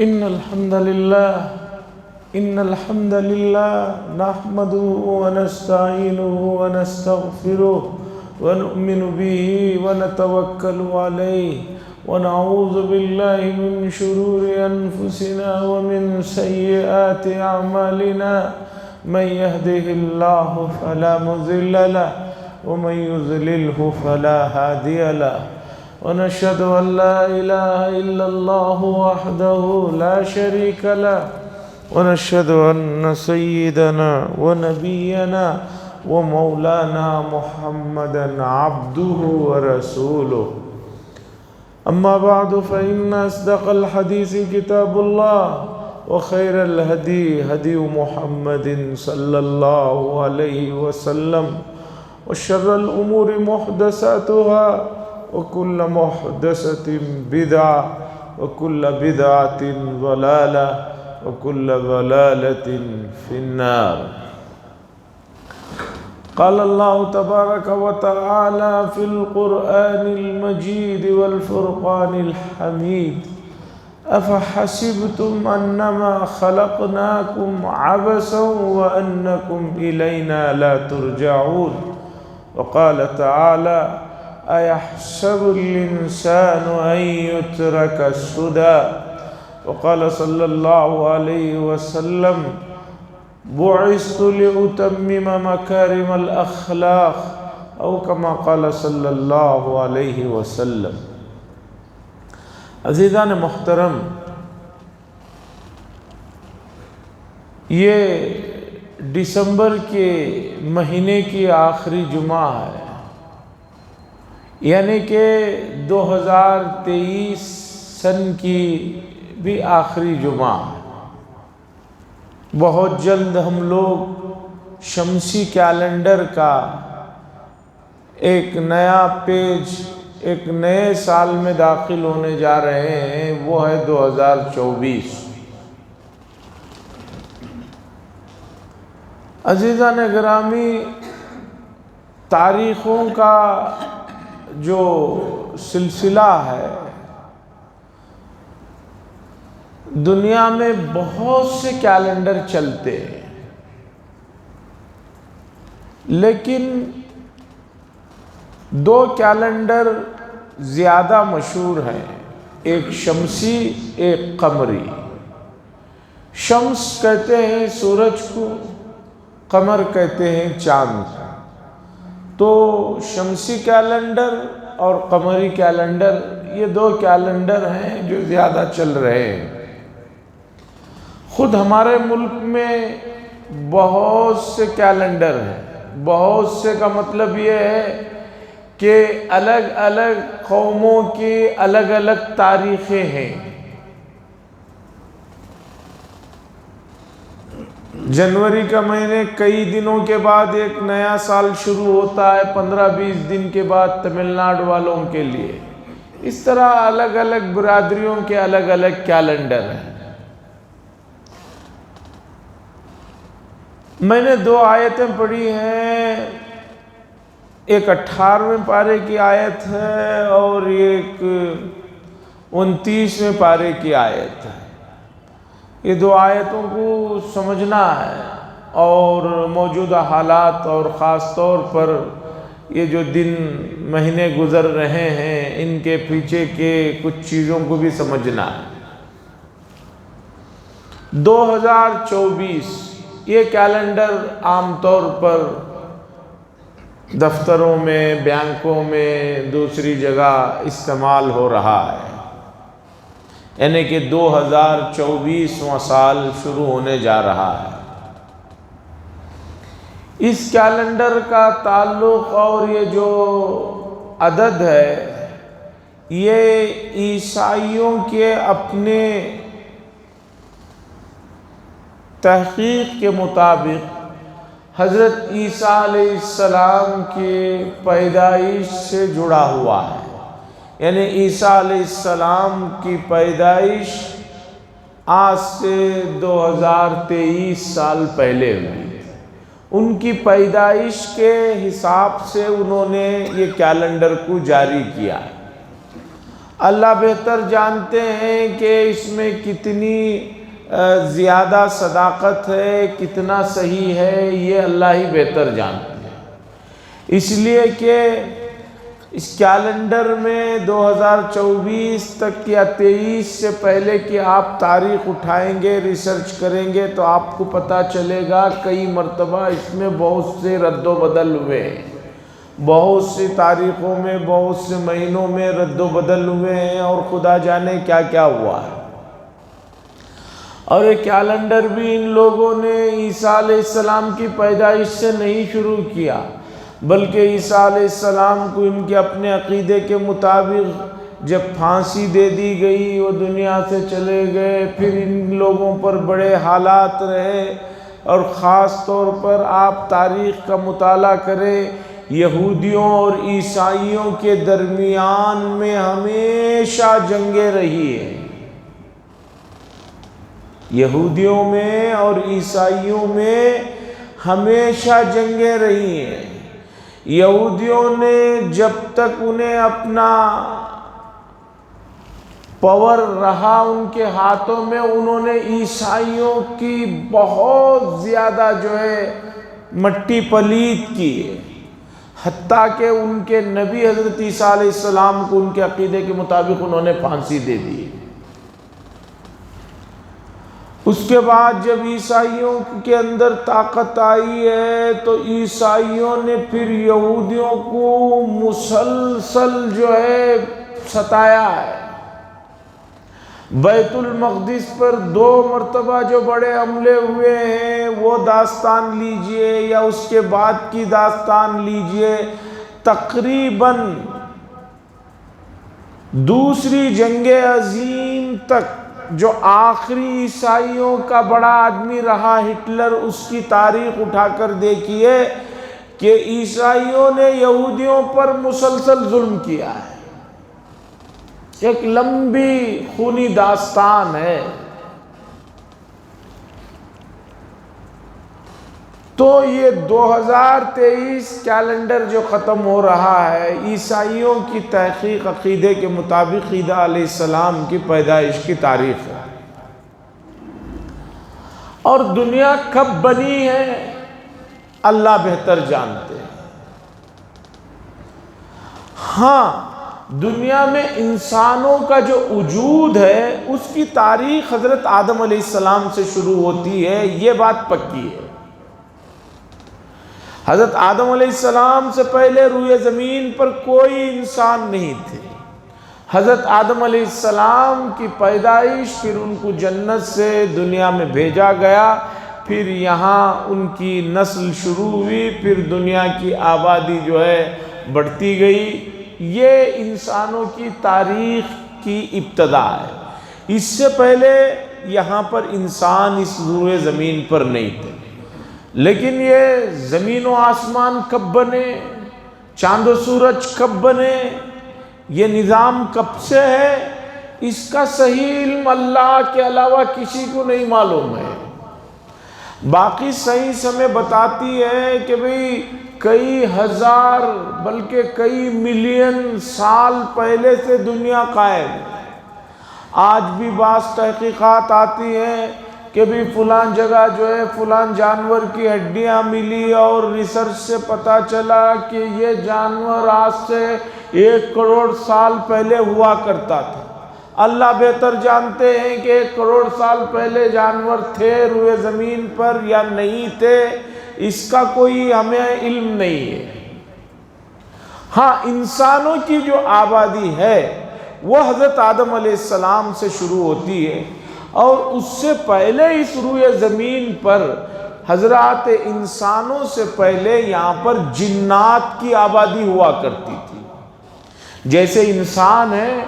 إن الحمد لله نحمده ونستعينه ونستغفره ونؤمن به ونتوكل عليه ونعوذ بالله من شرور أنفسنا ومن سيئات أعمالنا من يهده الله فلا مضل له ومن يضلله فلا هادي له ونشهد أن لا إله إلا الله وحده لا شريك له ونشهد أن سيدنا ونبينا ومولانا محمدا عبده ورسوله. أما بعد فإن أصدق الحديث كتاب الله وخير الهدي هدي محمد صلى الله عليه وسلم وشر الأمور محدثاتها وكل محدثة بدعة وكل بدعة ضلالة وكل ضلالة في النار. قال الله تبارك وتعالى في القرآن المجيد والفرقان الحميد: أفحسبتم أنما خلقناكم عبثا وأنكم إلينا لا ترجعون. وقال تعالى: أيحسب الإنسان أن يترك سدى. وقال صلى الله عليه وسلم: بعثت لأتمم مكارم الأخلاق، أو كما قال صلی اللہ علیہ وسلم. عزیزان محترم، یہ دسمبر کے مہینے کی آخری جمعہ ہے، یعنی کہ 2023 سن کی بھی آخری جمعہ ہے. بہت جلد ہم لوگ شمسی کیلنڈر کا ایک نیا پیج، ایک نئے سال میں داخل ہونے جا رہے ہیں، وہ ہے 2024. عزیزان گرامی، تاریخوں کا جو سلسلہ ہے، دنیا میں بہت سے کیلنڈر چلتے ہیں، لیکن دو کیلنڈر زیادہ مشہور ہیں، ایک شمسی ایک قمری. شمس کہتے ہیں سورج کو، قمر کہتے ہیں چاند کو. تو شمسی کیلنڈر اور قمری کیلنڈر، یہ دو کیلنڈر ہیں جو زیادہ چل رہے ہیں. خود ہمارے ملک میں بہت سے کیلنڈر ہیں. بہت سے کا مطلب یہ ہے کہ الگ الگ قوموں کی الگ الگ تاریخیں ہیں. جنوری کا مہینے کئی دنوں کے بعد ایک نیا سال شروع ہوتا ہے، 15-20 دن کے بعد تمل ناڈو والوں کے لیے. اس طرح الگ الگ برادریوں کے الگ الگ کیلنڈر ہیں. میں نے دو آیتیں پڑھی ہیں، ایک 18ویں پارے کی آیت ہے اور ایک 29ویں پارے کی آیت ہے. یہ دو آیتوں کو سمجھنا ہے اور موجودہ حالات اور خاص طور پر یہ جو دن مہینے گزر رہے ہیں، ان کے پیچھے کے کچھ چیزوں کو بھی سمجھنا ہے. 2024 یہ کیلنڈر عام طور پر دفتروں میں، بینکوں میں، دوسری جگہ استعمال ہو رہا ہے، یعنی کہ 2024واں سال شروع ہونے جا رہا ہے. اس کیلنڈر کا تعلق اور یہ جو عدد ہے، یہ عیسائیوں کے اپنے تحقیق کے مطابق حضرت عیسیٰ علیہ السلام کی پیدائش سے جڑا ہوا ہے. یعنی عیسیٰ علیہ السلام کی پیدائش آج سے 2023 سال پہلے ہوئی. ان کی پیدائش کے حساب سے انہوں نے یہ کیلنڈر کو جاری کیا. اللہ بہتر جانتے ہیں کہ اس میں کتنی زیادہ صداقت ہے، کتنا صحیح ہے، یہ اللہ ہی بہتر جانتے ہیں۔ اس لیے کہ اس کیلنڈر میں 2024 تک یا 23 سے پہلے کی آپ تاریخ اٹھائیں گے، ریسرچ کریں گے تو آپ کو پتہ چلے گا کئی مرتبہ اس میں بہت سے رد و بدل ہوئے ہیں، بہت سی تاریخوں میں، بہت سے مہینوں میں رد و بدل ہوئے ہیں، اور خدا جانے کیا کیا ہوا ہے۔ اور یہ کیلنڈر بھی ان لوگوں نے عیسیٰ علیہ السلام کی پیدائش سے نہیں شروع کیا، بلکہ عیسیٰ علیہ السلام کو ان کے اپنے عقیدے کے مطابق جب پھانسی دے دی گئی، وہ دنیا سے چلے گئے، پھر ان لوگوں پر بڑے حالات رہے، اور خاص طور پر آپ تاریخ کا مطالعہ کریں، یہودیوں اور عیسائیوں کے درمیان میں ہمیشہ جنگیں رہی ہیں، یہودیوں میں اور عیسائیوں میں ہمیشہ جنگیں رہی ہیں۔ یہودیوں نے جب تک انہیں اپنا پاور رہا ان کے ہاتھوں میں، انہوں نے عیسائیوں کی بہت زیادہ جو ہے مٹی پلیت کی ہے، حتیٰ کہ ان کے نبی حضرت عیسیٰ علیہ السلام کو ان کے عقیدے کے مطابق انہوں نے پھانسی دے دی۔ اس کے بعد جب عیسائیوں کے اندر طاقت آئی ہے تو عیسائیوں نے پھر یہودیوں کو مسلسل جو ہے ستایا ہے۔ بیت المقدس پر 2 مرتبہ جو بڑے حملے ہوئے ہیں وہ داستان لیجئے یا اس کے بعد کی داستان لیجئے، تقریباً دوسری جنگ عظیم تک جو آخری عیسائیوں کا بڑا آدمی رہا ہٹلر، اس کی تاریخ اٹھا کر دیکھیے کہ عیسائیوں نے یہودیوں پر مسلسل ظلم کیا ہے، ایک لمبی خونی داستان ہے۔ تو یہ 2023 کیلنڈر جو ختم ہو رہا ہے، عیسائیوں کی تحقیق عقیدے کے مطابق عیسیٰ علیہ السلام کی پیدائش کی تاریخ ہے، اور دنیا کب بنی ہے اللہ بہتر جانتے ہیں۔ ہاں، دنیا میں انسانوں کا جو وجود ہے اس کی تاریخ حضرت آدم علیہ السلام سے شروع ہوتی ہے، یہ بات پکی ہے۔ حضرت آدم علیہ السلام سے پہلے روئے زمین پر کوئی انسان نہیں تھے۔ حضرت آدم علیہ السلام کی پیدائش، پھر ان کو جنت سے دنیا میں بھیجا گیا، پھر یہاں ان کی نسل شروع ہوئی، پھر دنیا کی آبادی جو ہے بڑھتی گئی۔ یہ انسانوں کی تاریخ کی ابتدا ہے، اس سے پہلے یہاں پر انسان اس روئے زمین پر نہیں تھے۔ لیکن یہ زمین و آسمان کب بنے، چاند و سورج کب بنے، یہ نظام کب سے ہے، اس کا صحیح علم اللہ کے علاوہ کسی کو نہیں معلوم ہے۔ باقی سائنس ہمیں بتاتی ہے کہ بھئی کئی ہزار بلکہ کئی ملین سال پہلے سے دنیا قائم ہے۔ آج بھی بعض تحقیقات آتی ہیں کہ بھی فلان جگہ جو ہے فلان جانور کی ہڈیاں ملی، اور ریسرچ سے پتہ چلا کہ یہ جانور آج سے 1 کروڑ سال پہلے ہوا کرتا تھا۔ اللہ بہتر جانتے ہیں کہ 1 کروڑ سال پہلے جانور تھے روئے زمین پر یا نہیں تھے، اس کا کوئی ہمیں علم نہیں ہے۔ ہاں، انسانوں کی جو آبادی ہے وہ حضرت آدم علیہ السلام سے شروع ہوتی ہے، اور اس سے پہلے اس روئے زمین پر حضرات انسانوں سے پہلے یہاں پر جنات کی آبادی ہوا کرتی تھی۔ جیسے انسان ہے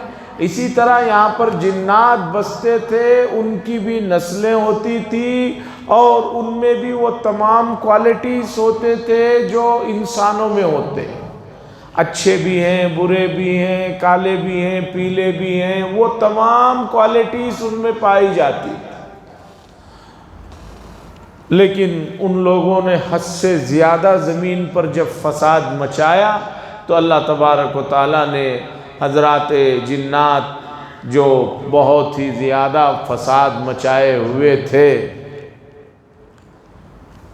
اسی طرح یہاں پر جنات بستے تھے، ان کی بھی نسلیں ہوتی تھی، اور ان میں بھی وہ تمام کوالٹیز ہوتے تھے جو انسانوں میں ہوتے ہیں، اچھے بھی ہیں، برے بھی ہیں، کالے بھی ہیں، پیلے بھی ہیں، وہ تمام کوالٹیز ان میں پائی جاتی۔ لیکن ان لوگوں نے حد سے زیادہ زمین پر جب فساد مچایا تو اللہ تبارک و تعالیٰ نے حضرات جنات جو بہت ہی زیادہ فساد مچائے ہوئے تھے،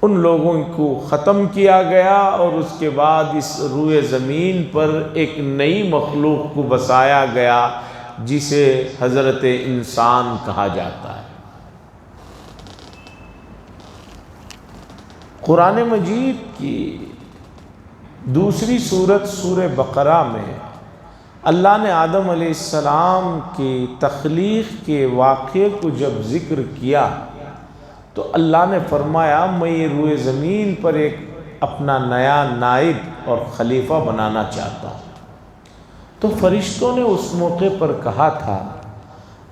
ان لوگوں کو ختم کیا گیا، اور اس کے بعد اس روئے زمین پر ایک نئی مخلوق کو بسایا گیا جسے حضرت انسان کہا جاتا ہے۔ قرآن مجید کی دوسری سورت سورہ بقرہ میں اللہ نے آدم علیہ السلام کی تخلیق کے واقعے کو جب ذکر کیا تو اللہ نے فرمایا میں یہ روئے زمین پر ایک اپنا نیا نائب اور خلیفہ بنانا چاہتا ہوں۔ تو فرشتوں نے اس موقع پر کہا تھا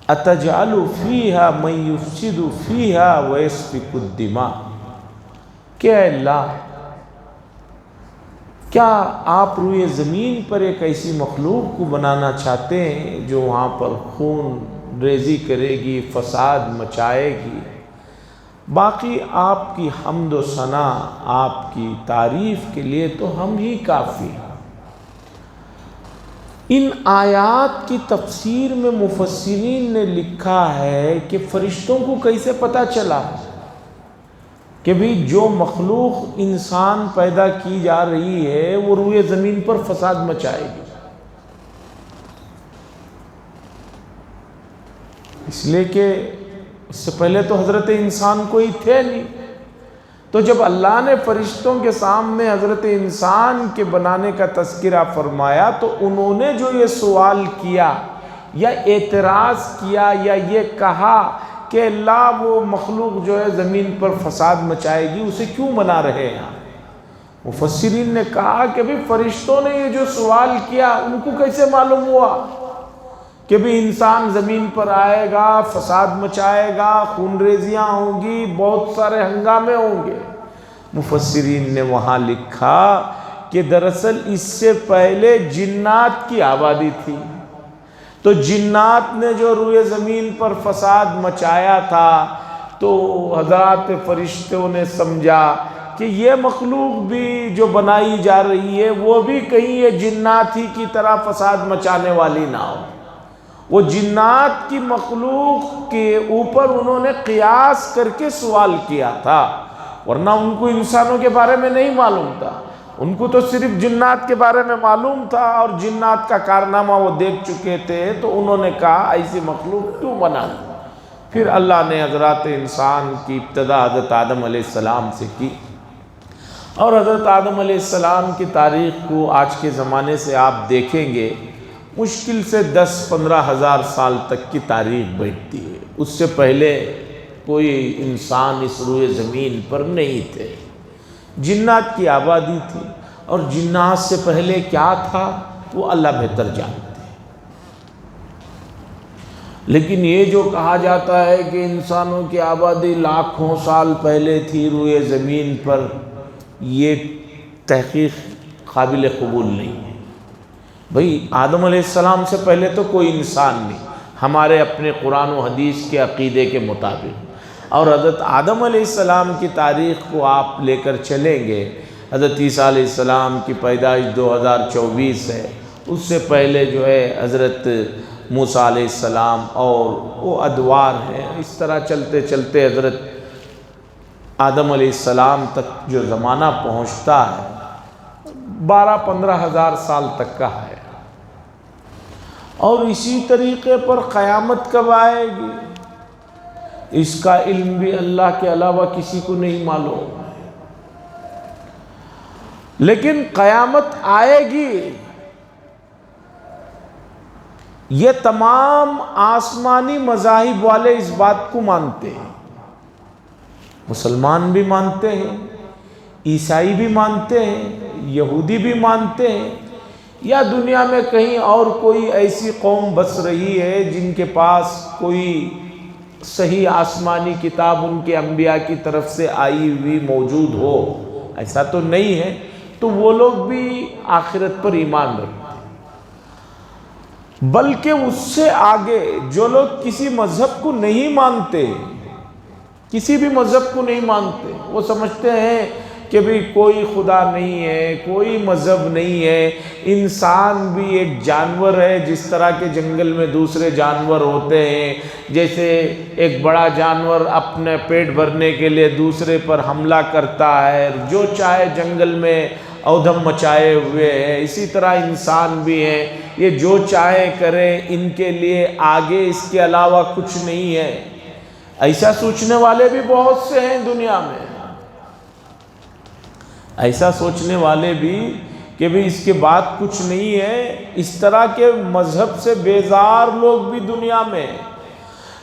اَتَجْعَلُ فِيهَا مَن يُفْسِدُ فِيهَا وَيَسْفِكُ الدِّمَاءَ، کہ اے اللہ کیا آپ روئے زمین پر ایک ایسی مخلوق کو بنانا چاہتے ہیں جو وہاں پر خون ریزی کرے گی، فساد مچائے گی؟ باقی آپ کی حمد و ثنا، آپ کی تعریف کے لیے تو ہم ہی کافی ہیں۔ ان آیات کی تفسیر میں مفسرین نے لکھا ہے کہ فرشتوں کو کیسے پتہ چلا کہ بھی جو مخلوق انسان پیدا کی جا رہی ہے وہ روئے زمین پر فساد مچائے گی؟ اس لیے کہ اس سے پہلے تو حضرت انسان کوئی تھے نہیں، تو جب اللہ نے فرشتوں کے سامنے حضرت انسان کے بنانے کا تذکرہ فرمایا تو انہوں نے جو یہ سوال کیا یا اعتراض کیا یا یہ کہا کہ اللہ وہ مخلوق جو ہے زمین پر فساد مچائے گی اسے کیوں بنا رہے ہیں؟ مفسرین نے کہا کہ بھی فرشتوں نے یہ جو سوال کیا ان کو کیسے معلوم ہوا کہ بھی انسان زمین پر آئے گا، فساد مچائے گا، خون ریزیاں ہوں گی، بہت سارے ہنگامے ہوں گے؟ مفسرین نے وہاں لکھا کہ دراصل اس سے پہلے جنات کی آبادی تھی، تو جنات نے جو روئے زمین پر فساد مچایا تھا تو حضرات فرشتوں نے سمجھا کہ یہ مخلوق بھی جو بنائی جا رہی ہے وہ بھی کہیں یہ جنات ہی کی طرح فساد مچانے والی نہ ہو۔ وہ جنات کی مخلوق کے اوپر انہوں نے قیاس کر کے سوال کیا تھا، ورنہ ان کو انسانوں کے بارے میں نہیں معلوم تھا، ان کو تو صرف جنات کے بارے میں معلوم تھا اور جنات کا کارنامہ وہ دیکھ چکے تھے، تو انہوں نے کہا ایسی مخلوق کیوں بنا؟ پھر اللہ نے حضرات انسان کی ابتدا حضرت آدم علیہ السلام سے کی، اور حضرت آدم علیہ السلام کی تاریخ کو آج کے زمانے سے آپ دیکھیں گے مشکل سے 10-15 ہزار سال تک کی تاریخ بیٹھتی ہے۔ اس سے پہلے کوئی انسان اس روئے زمین پر نہیں تھے، جنات کی آبادی تھی، اور جنات سے پہلے کیا تھا وہ اللہ بہتر جانتے ہیں۔ لیکن یہ جو کہا جاتا ہے کہ انسانوں کی آبادی لاکھوں سال پہلے تھی روئے زمین پر، یہ تحقیق قابل قبول نہیں ہے۔ بھئی آدم علیہ السلام سے پہلے تو کوئی انسان نہیں، ہمارے اپنے قرآن و حدیث کے عقیدے کے مطابق، اور حضرت آدم علیہ السلام کی تاریخ کو آپ لے کر چلیں گے، حضرت عیسیٰ علیہ السلام کی پیدائش 2024 ہے، اس سے پہلے جو ہے حضرت موسیٰ علیہ السلام اور وہ ادوار ہیں، اس طرح چلتے چلتے حضرت آدم علیہ السلام تک جو زمانہ پہنچتا ہے 12-15 ہزار سال تک کا ہے۔ اور اسی طریقے پر قیامت کب آئے گی اس کا علم بھی اللہ کے علاوہ کسی کو نہیں معلوم، لیکن قیامت آئے گی یہ تمام آسمانی مذاہب والے اس بات کو مانتے ہیں، مسلمان بھی مانتے ہیں، عیسائی بھی مانتے ہیں، یہودی بھی مانتے ہیں، یا دنیا میں کہیں اور کوئی ایسی قوم بس رہی ہے جن کے پاس کوئی صحیح آسمانی کتاب ان کے انبیاء کی طرف سے آئی ہوئی موجود ہو، ایسا تو نہیں ہے، تو وہ لوگ بھی آخرت پر ایمان رکھتے ہیں۔ بلکہ اس سے آگے جو لوگ کسی مذہب کو نہیں مانتے، کسی بھی مذہب کو نہیں مانتے، وہ سمجھتے ہیں کہ بھی کوئی خدا نہیں ہے، کوئی مذہب نہیں ہے، انسان بھی ایک جانور ہے، جس طرح کے جنگل میں دوسرے جانور ہوتے ہیں، جیسے ایک بڑا جانور اپنے پیٹ بھرنے کے لیے دوسرے پر حملہ کرتا ہے، جو چاہے جنگل میں اودھم مچائے ہوئے ہے، اسی طرح انسان بھی ہیں، یہ جو چاہے کرے، ان کے لیے آگے اس کے علاوہ کچھ نہیں ہے۔ ایسا سوچنے والے بھی بہت سے ہیں دنیا میں، ایسا سوچنے والے بھی کہ بھی اس کے بعد کچھ نہیں ہے، اس طرح کے مذہب سے بیزار لوگ بھی دنیا میں۔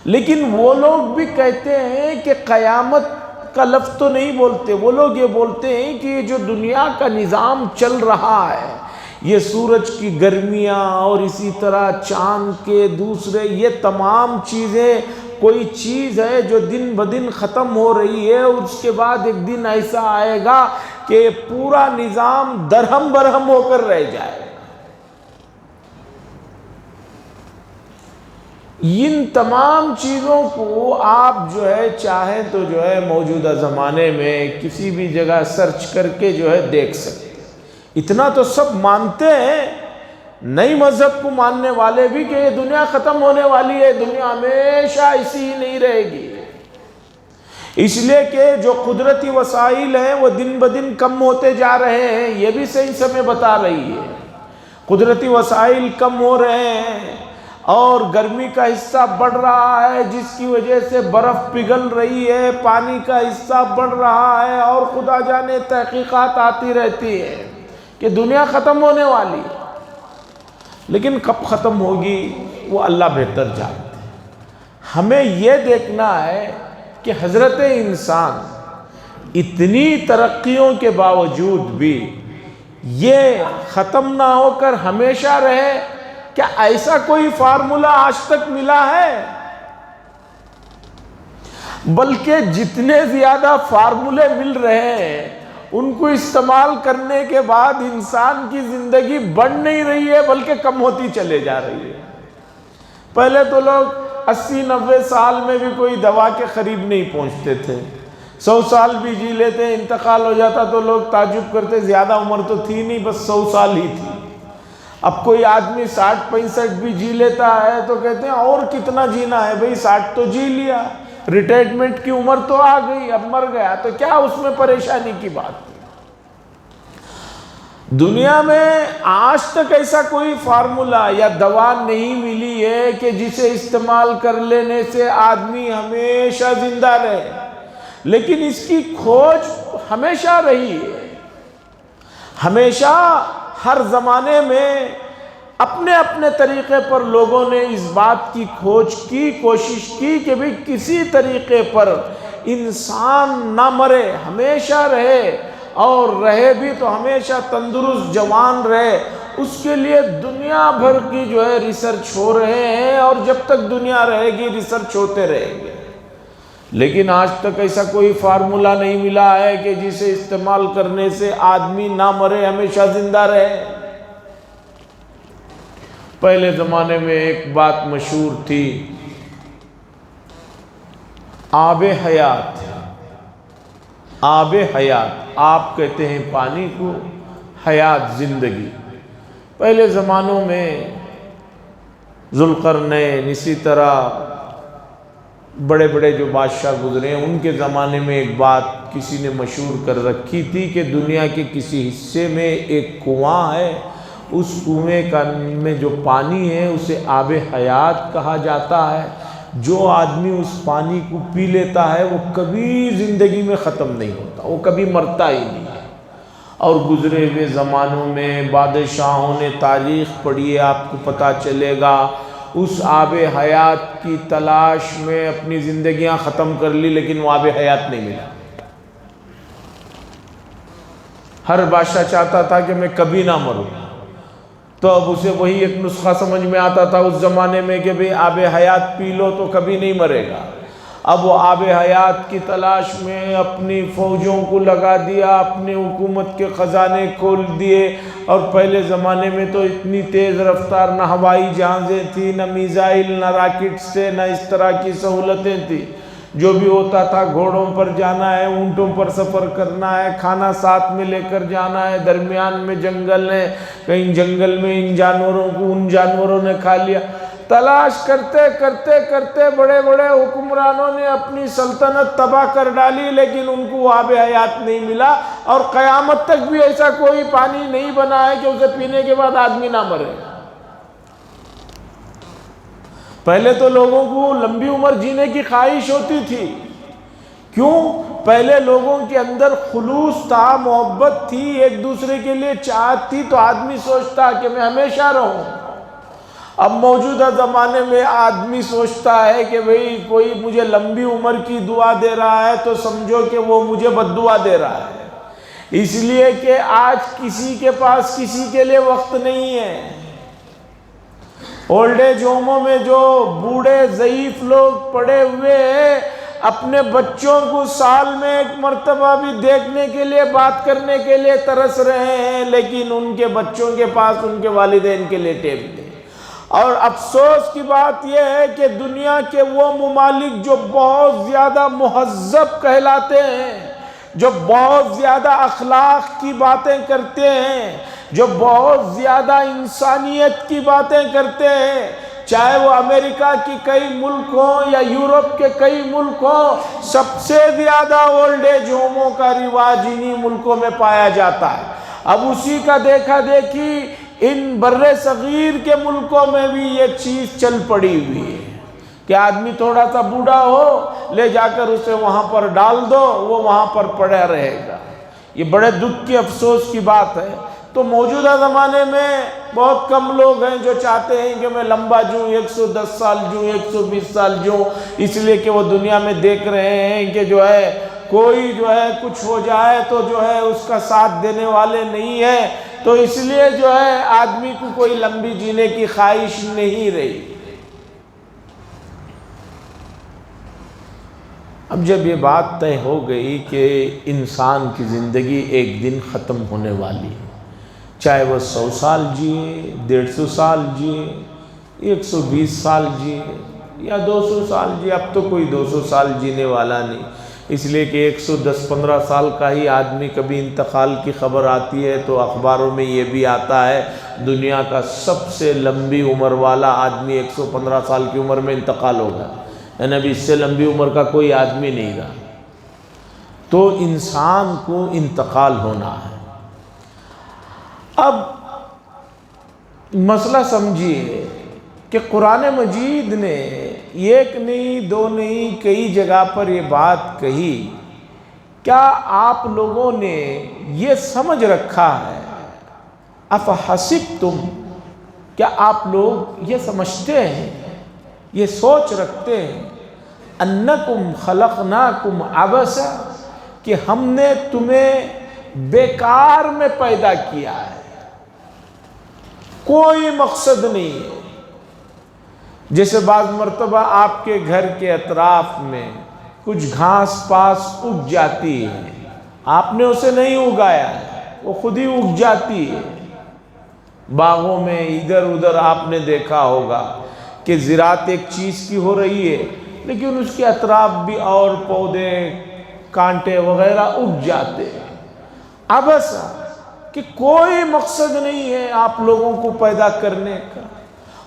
لیکن وہ لوگ بھی کہتے ہیں کہ قیامت کا لفظ تو نہیں بولتے، وہ لوگ یہ بولتے ہیں کہ یہ جو دنیا کا نظام چل رہا ہے، یہ سورج کی گرمیاں اور اسی طرح چاند کے دوسرے، یہ تمام چیزیں کوئی چیز ہے جو دن بدن ختم ہو رہی ہے، اور اس کے بعد ایک دن ایسا آئے گا کہ پورا نظام درہم برہم ہو کر رہ جائے گا۔ ان تمام چیزوں کو آپ جو ہے چاہیں تو جو ہے موجودہ زمانے میں کسی بھی جگہ سرچ کر کے جو ہے دیکھ سکتے ہیں۔ اتنا تو سب مانتے ہیں، نئی مذہب کو ماننے والے بھی، کہ یہ دنیا ختم ہونے والی ہے، دنیا ہمیشہ ایسی ہی نہیں رہے گی، اس لیے کہ جو قدرتی وسائل ہیں وہ دن بدن کم ہوتے جا رہے ہیں، یہ بھی سائنس ہمیں بتا رہی ہے، قدرتی وسائل کم ہو رہے ہیں، اور گرمی کا حصہ بڑھ رہا ہے، جس کی وجہ سے برف پگھل رہی ہے، پانی کا حصہ بڑھ رہا ہے، اور خدا جانے تحقیقات آتی رہتی ہے کہ دنیا ختم ہونے والی ہے۔ لیکن کب ختم ہوگی وہ اللہ بہتر جانتے ہیں۔ ہمیں یہ دیکھنا ہے کہ حضرت انسان اتنی ترقیوں کے باوجود بھی یہ ختم نہ ہو کر ہمیشہ رہے، کیا ایسا کوئی فارمولہ آج تک ملا ہے؟ بلکہ جتنے زیادہ فارمولے مل رہے ہیں، ان کو استعمال کرنے کے بعد انسان کی زندگی بڑھ نہیں رہی ہے بلکہ کم ہوتی چلے جا رہی ہے۔ پہلے تو لوگ 80-90 سال میں بھی کوئی دوا کے قریب نہیں پہنچتے تھے، 100 سال بھی جی لیتے، انتقال ہو جاتا تو لوگ تعجب کرتے، زیادہ عمر تو تھی نہیں، بس 100 سال ہی تھی۔ اب کوئی آدمی 60-65 بھی جی لیتا ہے تو کہتے ہیں اور کتنا جینا ہے، بھئی 60 تو جی لیا، ریٹائرمنٹ کی عمر تو آ گئی، اب مر گیا تو کیا اس میں پریشانی کی بات ہے؟ دنیا میں آج تک ایسا کوئی فارمولہ یا دوا نہیں ملی ہے کہ جسے استعمال کر لینے سے آدمی ہمیشہ زندہ رہے، لیکن اس کی کھوج ہمیشہ رہی ہے۔ ہمیشہ ہر زمانے میں اپنے اپنے طریقے پر لوگوں نے اس بات کی کھوج کی، کوشش کی کہ بھی کسی طریقے پر انسان نہ مرے، ہمیشہ رہے، اور رہے بھی تو ہمیشہ تندرست جوان رہے۔ اس کے لیے دنیا بھر کی جو ہے ریسرچ ہو رہے ہیں، اور جب تک دنیا رہے گی ریسرچ ہوتے رہیں گے، لیکن آج تک ایسا کوئی فارمولہ نہیں ملا ہے کہ جسے استعمال کرنے سے آدمی نہ مرے، ہمیشہ زندہ رہے۔ پہلے زمانے میں ایک بات مشہور تھی، آب حیات، آب حیات، آپ کہتے ہیں پانی کو، حیات زندگی۔ پہلے زمانوں میں ذوالقرنین، اسی طرح بڑے بڑے جو بادشاہ گزرے ہیں، ان کے زمانے میں ایک بات کسی نے مشہور کر رکھی تھی کہ دنیا کے کسی حصے میں ایک کنواں ہے، اس کنویں میں جو پانی ہے اسے آب حیات کہا جاتا ہے۔ جو آدمی اس پانی کو پی لیتا ہے وہ کبھی زندگی میں ختم نہیں ہوتا، وہ کبھی مرتا ہی نہیں ہے۔ اور گزرے ہوئے زمانوں میں بادشاہوں نے تاریخ پڑھی ہے، آپ کو پتہ چلے گا، اس آب حیات کی تلاش میں اپنی زندگیاں ختم کر لی، لیکن وہ آب حیات نہیں ملا۔ ہر بادشاہ چاہتا تھا کہ میں کبھی نہ مروں، تو اب اسے وہی ایک نسخہ سمجھ میں آتا تھا اس زمانے میں کہ بھئی آب حیات پی لو تو کبھی نہیں مرے گا۔ اب وہ آب حیات کی تلاش میں اپنی فوجوں کو لگا دیا، اپنی حکومت کے خزانے کھول دیے، اور پہلے زمانے میں تو اتنی تیز رفتار نہ ہوائی جہازیں تھی، نہ میزائل، نہ راکٹ سے، نہ اس طرح کی سہولتیں تھی، جو بھی ہوتا تھا گھوڑوں پر جانا ہے، اونٹوں پر سفر کرنا ہے، کھانا ساتھ میں لے کر جانا ہے، درمیان میں جنگل ہے، کہیں جنگل میں ان جانوروں کو ان جانوروں نے کھا لیا۔ تلاش کرتے کرتے کرتے بڑے بڑے حکمرانوں نے اپنی سلطنت تباہ کر ڈالی، لیکن ان کو آب حیات نہیں ملا، اور قیامت تک بھی ایسا کوئی پانی نہیں بنا ہے کہ اسے پینے کے بعد آدمی نہ مرے۔ پہلے تو لوگوں کو لمبی عمر جینے کی خواہش ہوتی تھی، کیوں؟ پہلے لوگوں کے اندر خلوص تھا، محبت تھی، ایک دوسرے کے لیے چاہت تھی، تو آدمی سوچتا کہ میں ہمیشہ رہوں۔ اب موجودہ زمانے میں آدمی سوچتا ہے کہ بھئی کوئی مجھے لمبی عمر کی دعا دے رہا ہے تو سمجھو کہ وہ مجھے بد دعا دے رہا ہے، اس لیے کہ آج کسی کے پاس کسی کے لیے وقت نہیں ہے۔ اولڈ ایج ہوموں میں جو بوڑھے ضعیف لوگ پڑے ہوئے ہیں، اپنے بچوں کو سال میں ایک مرتبہ بھی دیکھنے کے لیے، بات کرنے کے لیے ترس رہے ہیں، لیکن ان کے بچوں کے پاس ان کے والدین کے لیے ٹائم نہیں۔ اور افسوس کی بات یہ ہے کہ دنیا کے وہ ممالک جو بہت زیادہ مہذب کہلاتے ہیں، جو بہت زیادہ اخلاق کی باتیں کرتے ہیں، جو بہت زیادہ انسانیت کی باتیں کرتے ہیں، چاہے وہ امریکہ کی کئی ملک ہوں یا یورپ کے کئی ملک ہوں، سب سے زیادہ اولڈ ایج ہوموں کا رواج انہی ملکوں میں پایا جاتا ہے۔ اب اسی کا دیکھا دیکھی ان بر صغیر کے ملکوں میں بھی یہ چیز چل پڑی ہوئی ہے کہ آدمی تھوڑا سا بوڑھا ہو، لے جا کر اسے وہاں پر ڈال دو، وہ وہاں پر پڑا رہے گا۔ یہ بڑے دکھ کی، افسوس کی بات ہے۔ تو موجودہ زمانے میں بہت کم لوگ ہیں جو چاہتے ہیں کہ میں لمبا جوں، 110 سال جوں، 120 سال جوں، اس لیے کہ وہ دنیا میں دیکھ رہے ہیں کہ جو ہے کوئی جو ہے کچھ ہو جائے تو جو ہے اس کا ساتھ دینے والے نہیں ہیں، تو اس لیے جو ہے آدمی کو کوئی لمبی جینے کی خواہش نہیں رہی۔ اب جب یہ بات طے ہو گئی کہ انسان کی زندگی ایک دن ختم ہونے والی ہے، چاہے وہ 100 سال جیے، 150 سال جیے، 120 سال جیے یا 200 سال جیے، اب تو کوئی 200 سال جینے والا نہیں، اس لیے کہ 110-15 سال کا ہی آدمی کبھی انتقال کی خبر آتی ہے تو اخباروں میں یہ بھی آتا ہے دنیا کا سب سے لمبی عمر والا آدمی 115 سال کی عمر میں انتقال ہوگا، یعنی ابھی اس سے لمبی عمر کا کوئی آدمی نہیں رہا۔ تو انسان کو انتقال ہونا ہے۔ اب مسئلہ سمجھیے کہ قرآن مجید نے ایک نہیں، دو نہیں، کئی جگہ پر یہ بات کہی۔ کیا آپ لوگوں نے یہ سمجھ رکھا ہے، افحسبتم، کیا آپ لوگ یہ سمجھتے ہیں، یہ سوچ رکھتے ہیں، انکم خلقناکم عبثا، کہ ہم نے تمہیں بیکار میں پیدا کیا ہے، کوئی مقصد نہیں ہے۔ جیسے بعض مرتبہ آپ کے گھر کے اطراف میں کچھ گھاس پاس اگ جاتی ہے، آپ نے اسے نہیں اگایا ہے، وہ خود ہی اگ جاتی ہے۔ باغوں میں ادھر ادھر آپ نے دیکھا ہوگا کہ زراعت ایک چیز کی ہو رہی ہے، لیکن اس کے اطراف بھی اور پودے، کانٹے وغیرہ اگ جاتے ہیں۔ عبث کہ کوئی مقصد نہیں ہے آپ لوگوں کو پیدا کرنے کا۔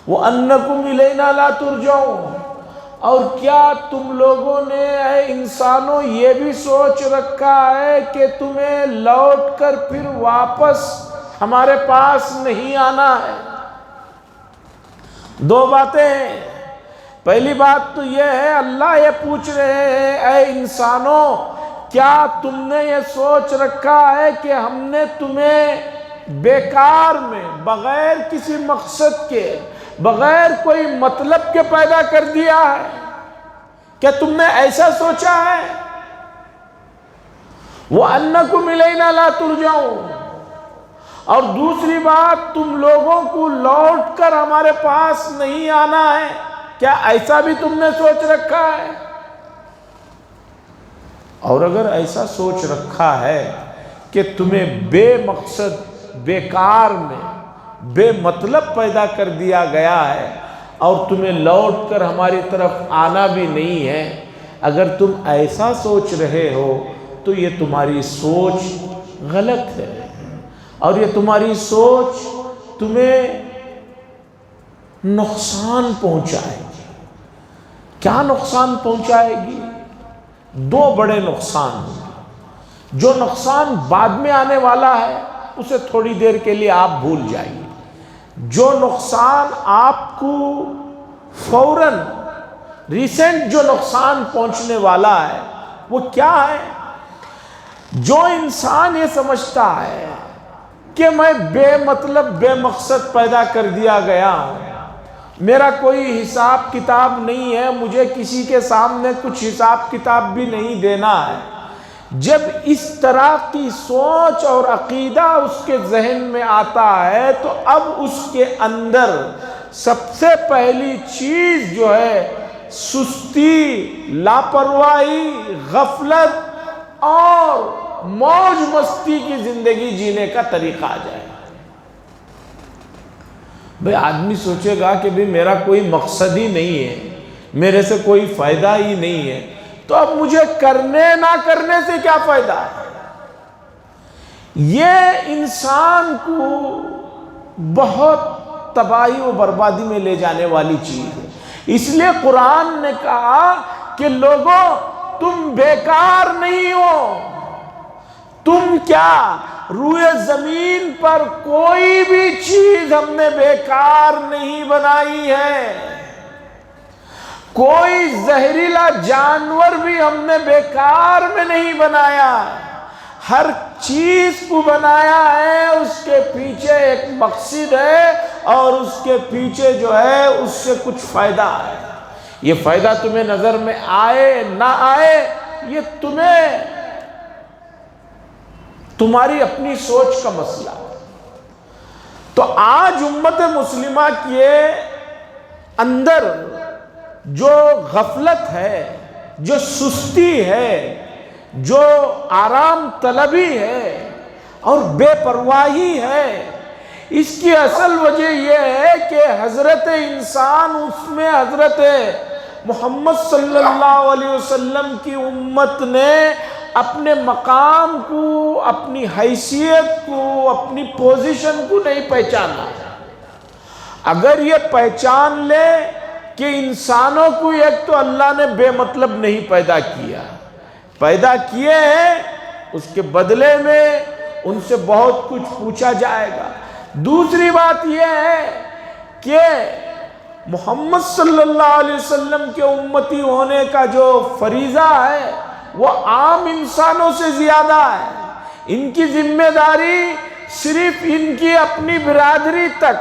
وَأَنَّكُمْ إِلَيْنَا لَا تُرْجَعُونَ، اور کیا تم لوگوں نے اے انسانوں یہ بھی سوچ رکھا ہے کہ تمہیں لوٹ کر پھر واپس ہمارے پاس نہیں آنا ہے؟ دو باتیں ہیں۔ پہلی بات تو یہ ہے، اللہ یہ پوچھ رہے ہیں اے انسانوں، کیا تم نے یہ سوچ رکھا ہے کہ ہم نے تمہیں بیکار میں، بغیر کسی مقصد کے، بغیر کوئی مطلب کے پیدا کر دیا ہے؟ کیا تم نے ایسا سوچا ہے؟ وَأَنَّكُمْ إِلَيْنَا لَا تُرْجَعُونَ، اور دوسری بات، تم لوگوں کو لوٹ کر ہمارے پاس نہیں آنا ہے، کیا ایسا بھی تم نے سوچ رکھا ہے؟ اور اگر ایسا سوچ رکھا ہے کہ تمہیں بے مقصد، بیکار میں، بے مطلب پیدا کر دیا گیا ہے اور تمہیں لوٹ کر ہماری طرف آنا بھی نہیں ہے، اگر تم ایسا سوچ رہے ہو تو یہ تمہاری سوچ غلط ہے، اور یہ تمہاری سوچ تمہیں نقصان پہنچائے گی۔ کیا نقصان پہنچائے گی؟ دو بڑے نقصان ہوں گے۔ جو نقصان بعد میں آنے والا ہے اسے تھوڑی دیر کے لیے آپ بھول جائیے۔ جو نقصان آپ کو فوراً ریسنٹ جو نقصان پہنچنے والا ہے وہ کیا ہے؟ جو انسان یہ سمجھتا ہے کہ میں بے مطلب بے مقصد پیدا کر دیا گیا ہوں، میرا کوئی حساب کتاب نہیں ہے، مجھے کسی کے سامنے کچھ حساب کتاب بھی نہیں دینا ہے، جب اس طرح کی سوچ اور عقیدہ اس کے ذہن میں آتا ہے تو اب اس کے اندر سب سے پہلی چیز جو ہے سستی، لاپرواہی، غفلت اور موج مستی کی زندگی جینے کا طریقہ آ جائے۔ بھئی آدمی سوچے گا کہ بھئی میرا کوئی مقصد ہی نہیں ہے، میرے سے کوئی فائدہ ہی نہیں ہے، تو اب مجھے کرنے نہ کرنے سے کیا فائدہ ہے؟ یہ انسان کو بہت تباہی و بربادی میں لے جانے والی چیز ہے۔ اس لیے قرآن نے کہا کہ لوگوں تم بیکار نہیں ہو، تم کیا روئے زمین پر کوئی بھی چیز ہم نے بیکار نہیں بنائی ہے، کوئی زہریلا جانور بھی ہم نے بیکار میں نہیں بنایا، ہر چیز کو بنایا ہے، اس کے پیچھے ایک مقصد ہے اور اس کے پیچھے جو ہے اس سے کچھ فائدہ ہے۔ یہ فائدہ تمہیں نظر میں آئے نہ آئے یہ تمہاری اپنی سوچ کا مسئلہ ہے۔ تو آج امت مسلمہ کے اندر جو غفلت ہے، جو سستی ہے، جو آرام طلبی ہے اور بے پرواہی ہے، اس کی اصل وجہ یہ ہے کہ حضرت انسان اس میں حضرت محمد صلی اللہ علیہ وسلم کی امت نے اپنے مقام کو، اپنی حیثیت کو، اپنی پوزیشن کو نہیں پہچانا۔ اگر یہ پہچان لے کہ انسانوں کو ایک تو اللہ نے بے مطلب نہیں پیدا کیا، پیدا کیے ہیں، اس کے بدلے میں ان سے بہت کچھ پوچھا جائے گا۔ دوسری بات یہ ہے کہ محمد صلی اللہ علیہ وسلم کے امتی ہونے کا جو فریضہ ہے وہ عام انسانوں سے زیادہ ہے۔ ان کی ذمہ داری صرف ان کی اپنی برادری تک،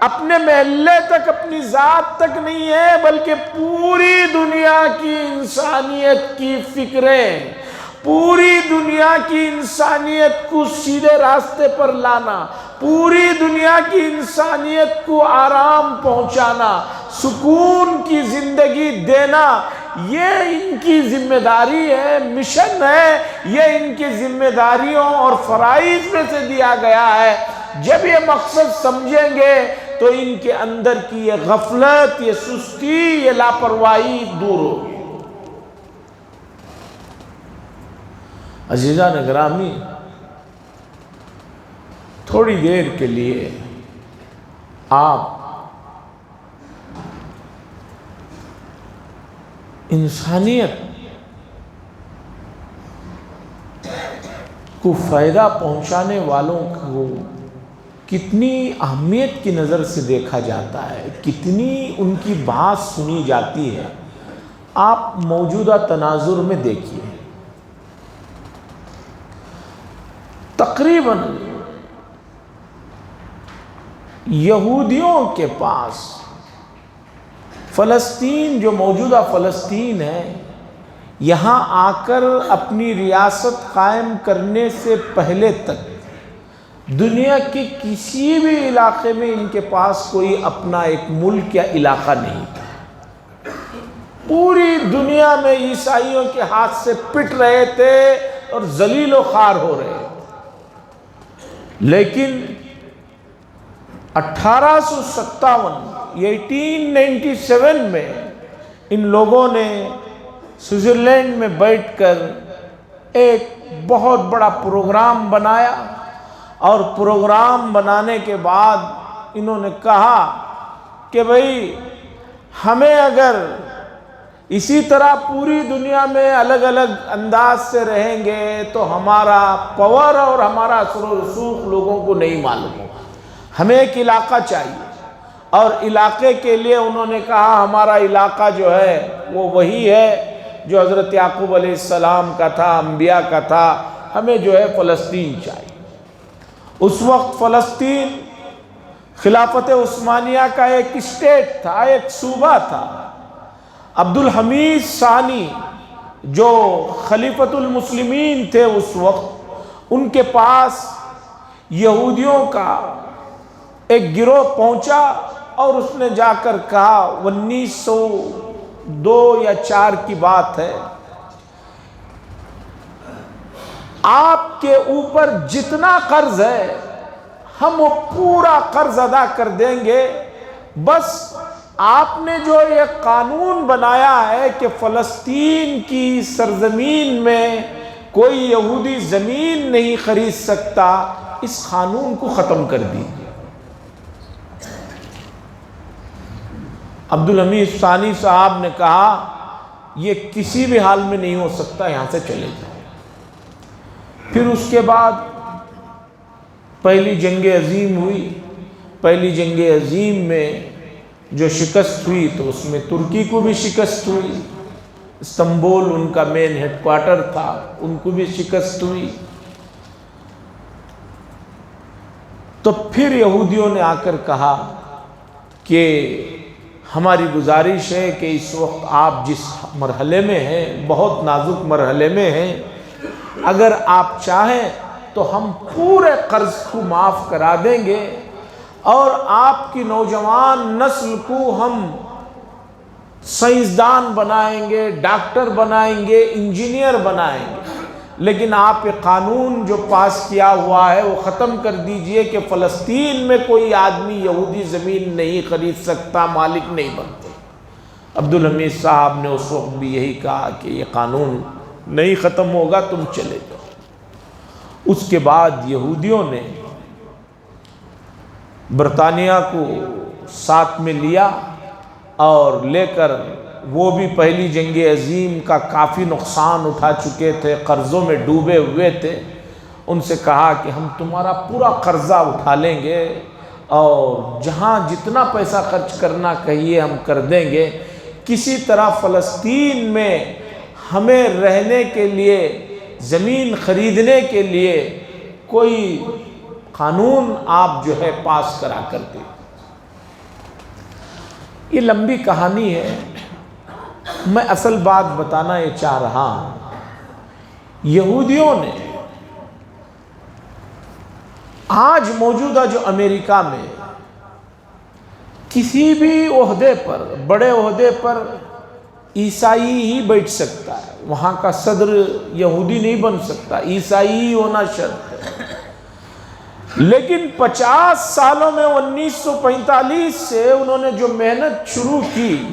اپنے محلے تک، اپنی ذات تک نہیں ہے، بلکہ پوری دنیا کی انسانیت کی فکریں، پوری دنیا کی انسانیت کو سیدھے راستے پر لانا، پوری دنیا کی انسانیت کو آرام پہنچانا، سکون کی زندگی دینا، یہ ان کی ذمہ داری ہے، مشن ہے، یہ ان کی ذمہ داریوں اور فرائض میں سے دیا گیا ہے۔ جب یہ مقصد سمجھیں گے تو ان کے اندر کی یہ غفلت، یہ سستی، یہ لاپرواہی دور ہوگی۔ عزیزان گرامی، تھوڑی دیر کے لیے آپ انسانیت کو فائدہ پہنچانے والوں کو کتنی اہمیت کی نظر سے دیکھا جاتا ہے، کتنی ان کی بات سنی جاتی ہے، آپ موجودہ تناظر میں دیکھیے۔ تقریباً یہودیوں کے پاس فلسطین، جو موجودہ فلسطین ہے، یہاں آ کر اپنی ریاست قائم کرنے سے پہلے تک دنیا کے کسی بھی علاقے میں ان کے پاس کوئی اپنا ایک ملک یا علاقہ نہیں تھا۔ پوری دنیا میں عیسائیوں کے ہاتھ سے پٹ رہے تھے اور ذلیل و خوار ہو رہے تھے، لیکن 1897 میں ان لوگوں نے سوئٹزرلینڈ میں بیٹھ کر ایک بہت بڑا پروگرام بنایا، اور پروگرام بنانے کے بعد انہوں نے کہا کہ بھئی ہمیں اگر اسی طرح پوری دنیا میں الگ الگ انداز سے رہیں گے تو ہمارا پاور اور ہمارا اثر و رسوخ لوگوں کو نہیں معلوم ہوگا، ہمیں ایک علاقہ چاہیے۔ اور علاقے کے لیے انہوں نے کہا ہمارا علاقہ جو ہے وہ وہی ہے جو حضرت یعقوب علیہ السلام کا تھا، انبیاء کا تھا، ہمیں جو ہے فلسطین چاہیے۔ اس وقت فلسطین خلافت عثمانیہ کا ایک اسٹیٹ تھا، ایک صوبہ تھا۔ عبد الحمید ثانی جو خلیفۃ المسلمین تھے اس وقت، ان کے پاس یہودیوں کا ایک گروہ پہنچا اور اس نے جا کر کہا، 1902 یا 4 کی بات ہے، آپ کے اوپر جتنا قرض ہے ہم وہ پورا قرض ادا کر دیں گے، بس آپ نے جو یہ قانون بنایا ہے کہ فلسطین کی سرزمین میں کوئی یہودی زمین نہیں خرید سکتا، اس قانون کو ختم کر دیجیے۔ عبد الحمید ثانی صاحب نے کہا یہ کسی بھی حال میں نہیں ہو سکتا، یہاں سے چلے جائیں۔ پھر اس کے بعد پہلی جنگ عظیم ہوئی۔ پہلی جنگ عظیم میں جو شکست ہوئی تو اس میں ترکی کو بھی شکست ہوئی، استنبول ان کا مین ہیڈ کوارٹر تھا، ان کو بھی شکست ہوئی۔ تو پھر یہودیوں نے آ کر کہا کہ ہماری گزارش ہے کہ اس وقت آپ جس مرحلے میں ہیں، بہت نازک مرحلے میں ہیں، اگر آپ چاہیں تو ہم پورے قرض کو معاف کرا دیں گے اور آپ کی نوجوان نسل کو ہم سائنسدان بنائیں گے، ڈاکٹر بنائیں گے، انجینئر بنائیں گے، لیکن آپ یہ قانون جو پاس کیا ہوا ہے وہ ختم کر دیجئے کہ فلسطین میں کوئی آدمی یہودی زمین نہیں خرید سکتا، مالک نہیں بنتے۔ عبد الحمید صاحب نے اس وقت بھی یہی کہا کہ یہ قانون نہیں ختم ہوگا، تم چلے جاؤ۔ اس کے بعد یہودیوں نے برطانیہ کو ساتھ میں لیا اور لے کر وہ بھی پہلی جنگ عظیم کا کافی نقصان اٹھا چکے تھے، قرضوں میں ڈوبے ہوئے تھے۔ ان سے کہا کہ ہم تمہارا پورا قرضہ اٹھا لیں گے اور جہاں جتنا پیسہ خرچ کرنا کہیے ہم کر دیں گے، کسی طرح فلسطین میں ہمیں رہنے کے لیے، زمین خریدنے کے لیے کوئی قانون آپ جو ہے پاس کرا کر دیں۔ یہ لمبی کہانی ہے، میں اصل بات بتانا یہ چاہ رہا ہوں۔ یہودیوں نے آج موجودہ جو امریکہ میں کسی بھی عہدے پر، بڑے عہدے پر عیسائی ہی بیٹھ سکتا ہے، وہاں کا صدر یہودی نہیں بن سکتا، عیسائی ہی ہونا شرط ہے۔ لیکن 50 سالوں میں 1945 سے انہوں نے جو محنت شروع کی،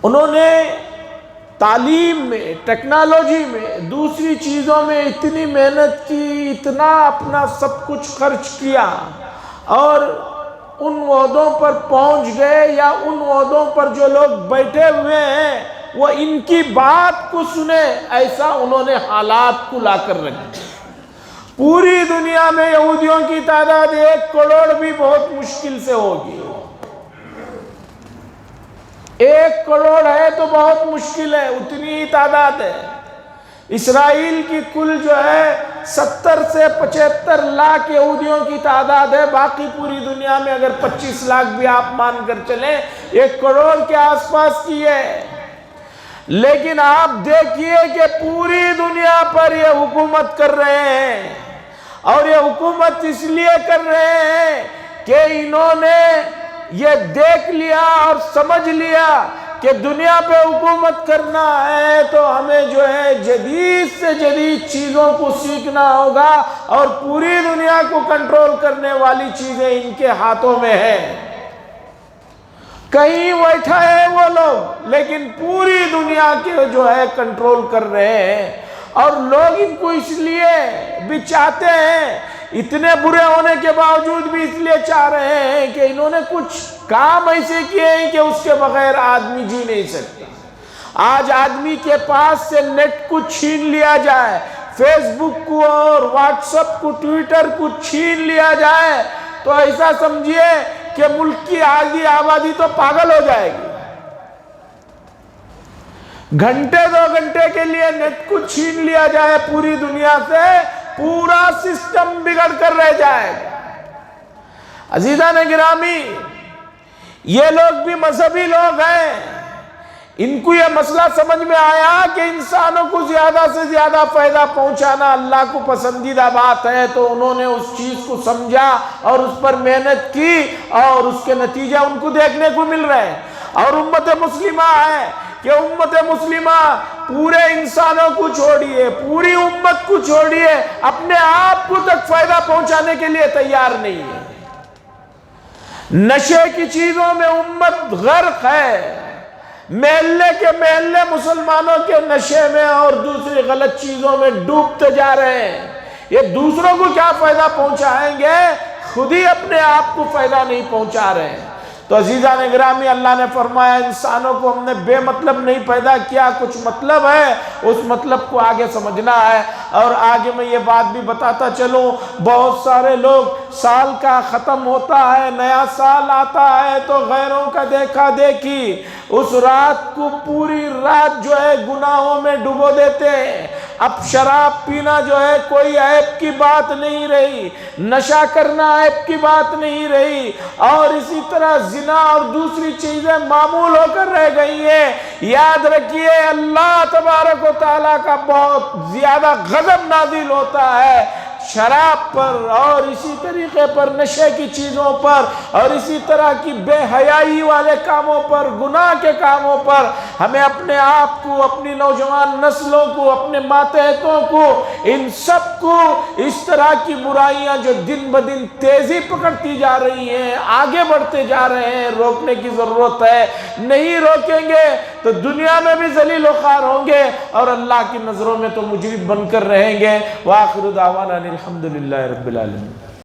انہوں نے تعلیم میں، ٹیکنالوجی میں، دوسری چیزوں میں اتنی محنت کی، اتنا اپنا سب کچھ خرچ کیا، اور ان عہدوں پر پہنچ گئے یا ان عہدوں پر جو لوگ بیٹھے ہوئے ہیں وہ ان کی بات کو سنے، ایسا انہوں نے حالات کو لا کر رکھا۔ پوری دنیا میں یہودیوں کی تعداد 1 کروڑ بھی بہت مشکل سے ہوگی۔ 1 کروڑ ہے تو بہت مشکل ہے، اتنی ہی تعداد ہے۔ اسرائیل کی کل جو ہے 70 سے 75 لاکھ یہودیوں کی تعداد ہے، باقی پوری دنیا میں اگر 25 لاکھ بھی آپ مان کر چلیں 1 کروڑ کے آس پاس کی ہے۔ لیکن آپ دیکھیے کہ پوری دنیا پر یہ حکومت کر رہے ہیں، اور یہ حکومت اس لیے کر رہے ہیں کہ انہوں نے یہ دیکھ لیا اور سمجھ لیا کہ دنیا پہ حکومت کرنا ہے تو ہمیں جو ہے جدید سے جدید چیزوں کو سیکھنا ہوگا، اور پوری دنیا کو کنٹرول کرنے والی چیزیں ان کے ہاتھوں میں ہیں۔ کہیں بیٹھا ہے وہ لوگ، لیکن پوری دنیا کے جو ہے کنٹرول کر رہے ہیں، اور لوگ ان کو اس لیے بھی چاہتے ہیں، اتنے برے ہونے کے باوجود بھی اس لیے چاہ رہے ہیں کہ انہوں نے کچھ کام ایسے کیے ہیں کہ اس کے بغیر آدمی جی نہیں سکتا۔ آج آدمی کے پاس سے نیٹ کو چھین لیا جائے، فیس بک کو اور واٹس ایپ کو، ٹویٹر کو چھین لیا جائے، تو ایسا سمجھیے کہ ملک کی آدھی آبادی تو پاگل ہو جائے گی۔ گھنٹے 2 گھنٹے کے لیے نیٹ کو چھین لیا جائے پوری دنیا سے، پورا سسٹم بگڑ کر رہ جائے گا۔ عزیزان گرامی، یہ لوگ بھی مذہبی لوگ ہیں، ان کو یہ مسئلہ سمجھ میں آیا کہ انسانوں کو زیادہ سے زیادہ فائدہ پہنچانا اللہ کو پسندیدہ بات ہے، تو انہوں نے اس چیز کو سمجھا اور اس پر محنت کی، اور اس کے نتیجہ ان کو دیکھنے کو مل رہے ہیں۔ اور امت مسلمہ ہے کہ امت مسلمہ پورے انسانوں کو چھوڑیے، پوری امت کو چھوڑیے، اپنے آپ کو تک فائدہ پہنچانے کے لیے تیار نہیں ہے۔ نشے کی چیزوں میں امت غرق ہے، محلے کے محلے مسلمانوں کے نشے میں اور دوسری غلط چیزوں میں ڈوبتے جا رہے ہیں۔ یہ دوسروں کو کیا فائدہ پہنچائیں گے، خود ہی اپنے آپ کو فائدہ نہیں پہنچا رہے ہیں۔ تو عزیزان گرامی، اللہ نے فرمایا انسانوں کو ہم نے بے مطلب نہیں پیدا کیا، کچھ مطلب ہے، اس مطلب کو آگے سمجھنا ہے۔ اور آگے میں یہ بات بھی بتاتا چلوں، بہت سارے لوگ سال کا ختم ہوتا ہے، نیا سال آتا ہے تو غیروں کا دیکھا دیکھی اس رات کو پوری رات جو ہے گناہوں میں ڈبو دیتے ہیں۔ اب شراب پینا جو ہے کوئی عیب کی بات نہیں رہی، نشہ کرنا عیب کی بات نہیں رہی، اور اسی طرح زنا اور دوسری چیزیں معمول ہو کر رہ گئی ہیں۔ یاد رکھیے اللہ تبارک و تعالیٰ کا بہت زیادہ غضب نازل ہوتا ہے شراب پر، اور اسی طریقے پر نشے کی چیزوں پر، اور اسی طرح کی بے حیائی والے کاموں پر، گناہ کے کاموں پر۔ ہمیں اپنے آپ کو، اپنی نوجوان نسلوں کو، اپنے ماتحتوں کو، ان سب کو اس طرح کی برائیاں جو دن بدن تیزی پکڑتی جا رہی ہیں، آگے بڑھتے جا رہے ہیں، روکنے کی ضرورت ہے۔ نہیں روکیں گے تو دنیا میں بھی ذلیل و خوار ہوں گے، اور اللہ کی نظروں میں تو مجرم بن کر رہیں گے۔ وآخر دعوانا الحمدللہ رب العالمین۔